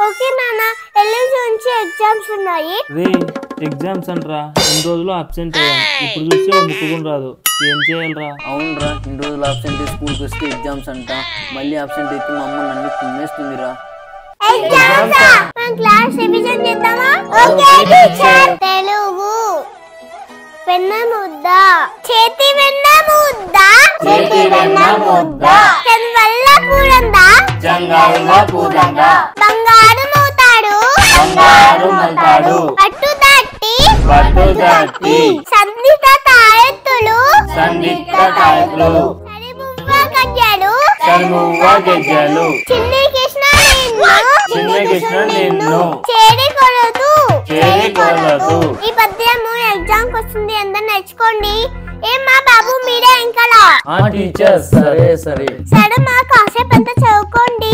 Okay నాన్న, ఎల్లుండి నుంచి ఎగ్జామ్స్ ఉన్నాయి. రే ఎగ్జామ్స్ అంటరా, 2 రోజులు అబ్సెంట్ అయ్యాం. ఇప్పుడు చూస్తే ఓ ముక్కు కూడా రాదు. ఏం చేయాలరా? అవునరా, 2 రోజులు అబ్సెంట్ స్కూల్కి వస్తే ఎగ్జామ్స్ అంట. మళ్ళీ అబ్సెంట్ అయితే మా అమ్మ నన్ను కుమ్మేస్తుందిరా. క్లాస్ రివిజన్ చేద్దామా? Okay teacher. తెలుగు వెన్న ముద్ద, చేతి వెన్న ముద్ద, చేతి వెన్న ముద్ద, చెంవల్ల పూలంద, జంగాల పూదండ, బంగారు మూతాడు, బంగారు మల్తాడు, పట్టు దట్టి, పట్టు దట్టి, సంధిత తాయెత్తులు, సందిగ్ధ కాయలు, సరిబువ్వ గజ్జలు, సరిమువ్వ గెజ్జలు, చిన్ని కృష్ణ నిన్ను, చిన్న కృష్ణ నిన్ను, చేడి కొలదు, చేరి కొలదు. ఈ పద్యము ఎగ్జామ్ వస్తుంది, అందరు నేర్చుకోండి. ఏమ్మా బాబు మీరే ఇంకా టీచర్ సరే సరే సరే మా కాసేపు అంతా చదువుకోండి.